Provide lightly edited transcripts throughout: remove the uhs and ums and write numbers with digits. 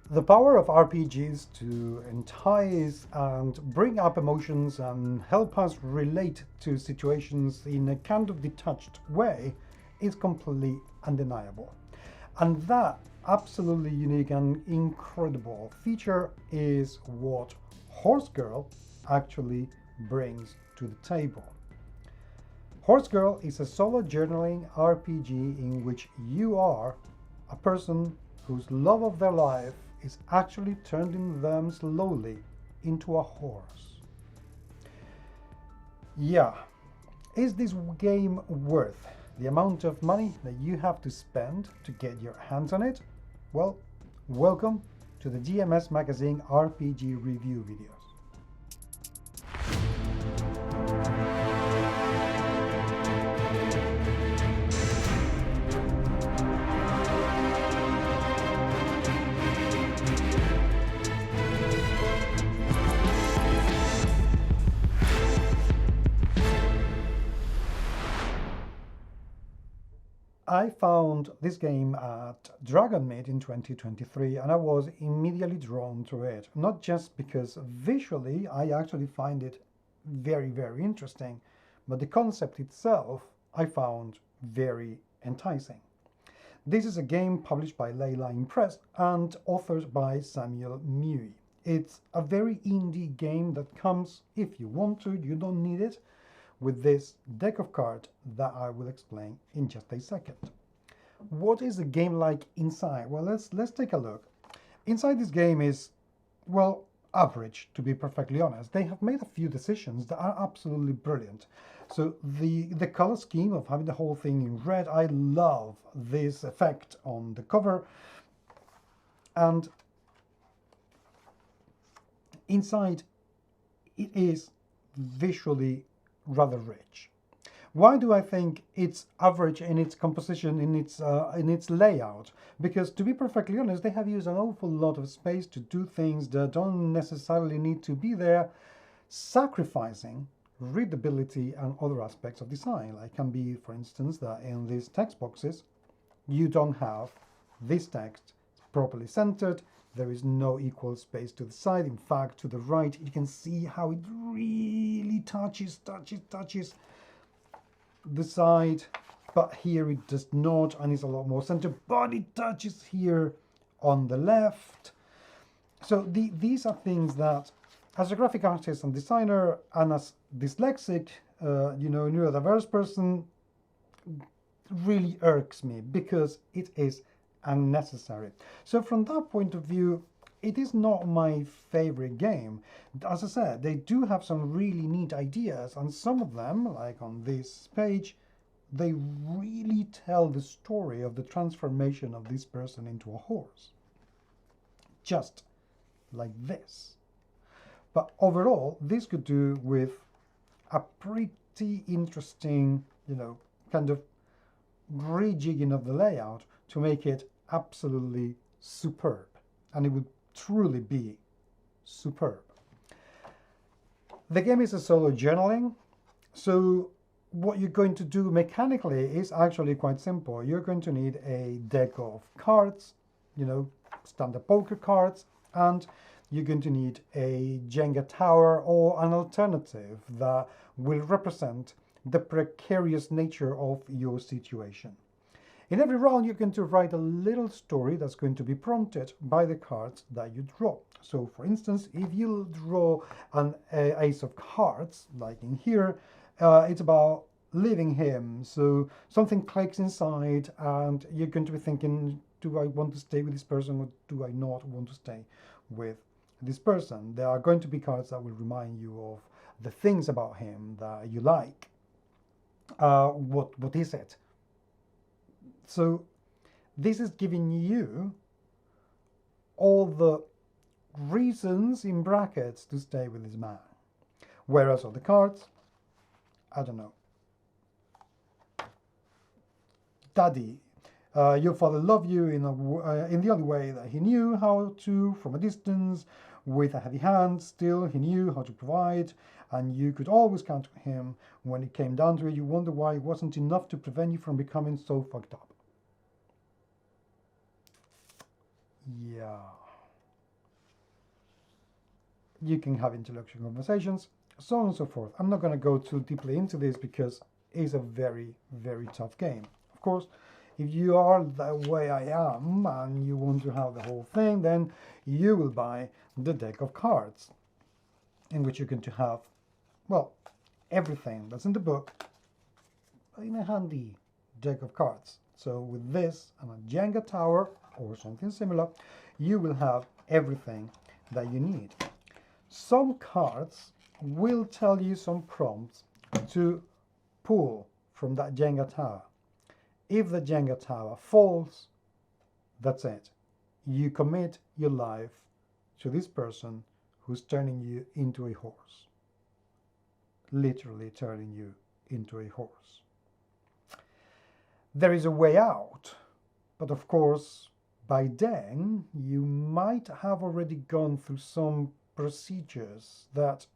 The power of RPGs to entice and bring up emotions and help us relate to situations in a kind of detached way is completely undeniable. And that absolutely unique and incredible feature is what Horse Girl actually brings to the table. Horse Girl is a solo journaling RPG in which you are a person whose love of their life is actually turning them slowly into a horse. Yeah, is this game worth the amount of money that you have to spend to get your hands on it? Well, welcome to the GMS Magazine RPG review videos. I found this game at Dragon Meet in 2023 and I was immediately drawn to it. Not just because visually I actually find it very interesting, but the concept itself I found very enticing. This is a game published by Leyline Press and authored by Samuel Mui. It's a very indie game that comes, if you want to, you don't need it, with this deck of cards that I will explain in just a second. What is the game like inside? Well, let's take a look. Inside this game is, well, average, to be perfectly honest. They have made a few decisions that are absolutely brilliant. So the color scheme of having the whole thing in red, I love this effect on the cover. And inside, it is visually rather rich. Why do I think it's average in its composition, in its layout? Because to be perfectly honest, they have used an awful lot of space to do things that don't necessarily need to be there, sacrificing readability and other aspects of design. Like can be, for instance, that in these text boxes, you don't have this text properly centered. There is no equal space to the side. In fact, to the right, you can see how it really touches the side, but here it does not, and it's a lot more centered, but it touches here on the left. So these are things that, as a graphic artist and designer, and as dyslexic, neurodiverse person, really irks me because it is unnecessary. So from that point of view, it is not my favorite game. As I said, they do have some really neat ideas, and some of them, like on this page, they really tell the story of the transformation of this person into a horse. Just like this. But overall, this could do with a pretty interesting, kind of rejigging of the layout to make it absolutely superb. And it would truly be superb. The game is a solo journaling, so what you're going to do mechanically is actually quite simple. You're going to need a deck of cards, standard poker cards, and you're going to need a Jenga tower or an alternative that will represent the precarious nature of your situation. In every round, you're going to write a little story that's going to be prompted by the cards that you draw. So, for instance, if you draw an ace of cards, like in here, it's about leaving him. So something clicks inside, and you're going to be thinking, do I want to stay with this person or do I not want to stay with this person? There are going to be cards that will remind you of the things about him that you like. What is it? So this is giving you all the reasons in brackets to stay with this man. Whereas on the cards, I don't know. Daddy, your father loved you in the only way that he knew how to, from a distance, with a heavy hand. Still, he knew how to provide, and you could always count on him. When it came down to it, you wonder why it wasn't enough to prevent you from becoming so fucked up. Yeah. You can have intellectual conversations, so on and so forth. I'm not going to go too deeply into this because it's a very, very tough game. Of course, if you are the way I am and you want to have the whole thing, then you will buy the deck of cards in which you're going to have, well, everything that's in the book in a handy deck of cards. So with this and a Jenga tower or something similar, you will have everything that you need. Some cards will tell you some prompts to pull from that Jenga tower. If the Jenga tower falls, that's it. You commit your life to this person who's turning you into a horse. Literally turning you into a horse. There is a way out, but of course, by then you might have already gone through some procedures that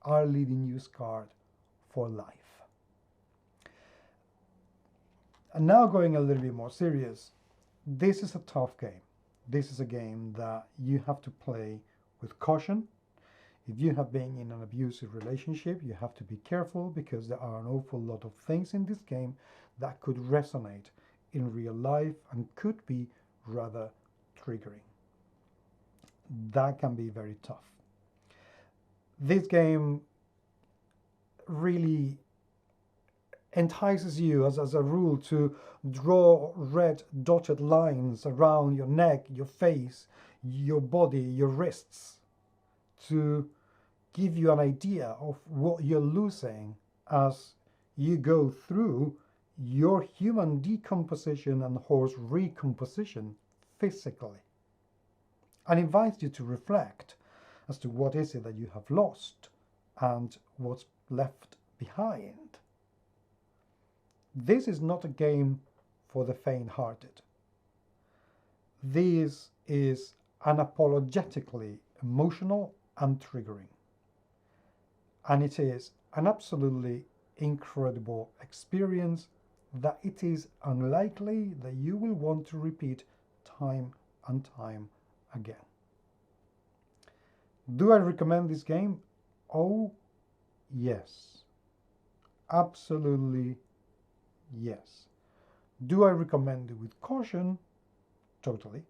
are leaving you scarred for life. And now going a little bit more serious, this is a tough game. This is a game that you have to play with caution. If you have been in an abusive relationship, you have to be careful because there are an awful lot of things in this game that could resonate in real life and could be rather triggering. That can be very tough. This game really entices you as a rule to draw red dotted lines around your neck, your face, your body, your wrists, to give you an idea of what you're losing as you go through your human decomposition and horse recomposition physically, and invites you to reflect as to what is it that you have lost and what's left behind. This is not a game for the faint-hearted. This is unapologetically emotional and triggering. And it is an absolutely incredible experience that it is unlikely that you will want to repeat time and time again. Do I recommend this game? Oh, yes. Absolutely yes. Do I recommend it with caution? Totally.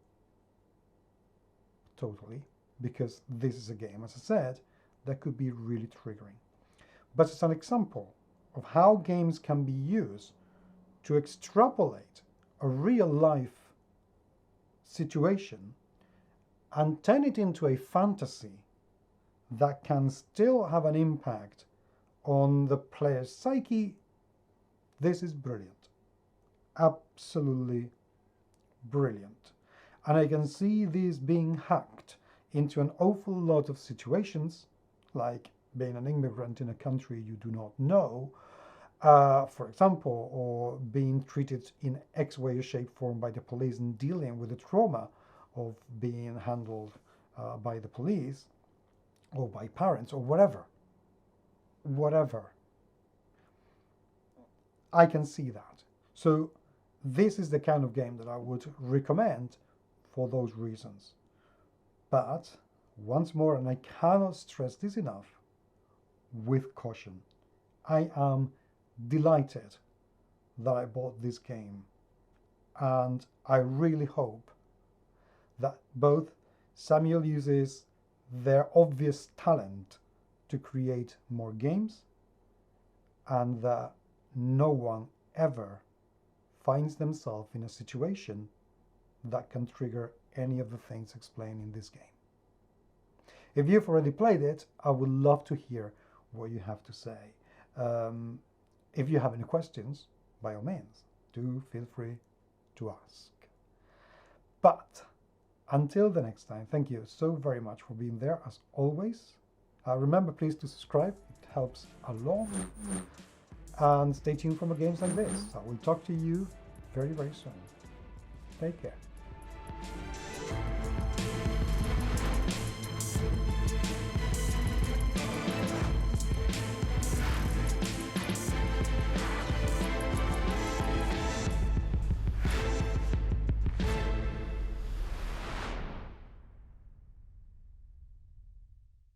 Totally. Because this is a game, as I said, that could be really triggering. But it's an example of how games can be used to extrapolate a real life situation and turn it into a fantasy that can still have an impact on the player's psyche. This is brilliant. Absolutely brilliant. And I can see this being hacked into an awful lot of situations, like being an immigrant in a country you do not know, for example, or being treated in X way or shape form by the police and dealing with the trauma of being handled by the police or by parents or whatever. I can see that. So this is the kind of game that I would recommend for those reasons. But once more, and I cannot stress this enough, with caution. I am delighted that I bought this game, and I really hope that both Samuel uses their obvious talent to create more games, and that no one ever finds themselves in a situation that can trigger any of the things explained in this game. If you've already played it, I would love to hear what you have to say. If you have any questions, by all means, do feel free to ask. But until the next time, thank you so very much for being there as always. Remember, please, to subscribe. It helps a lot. And stay tuned for more games like this. I will talk to you very, very soon. Take care.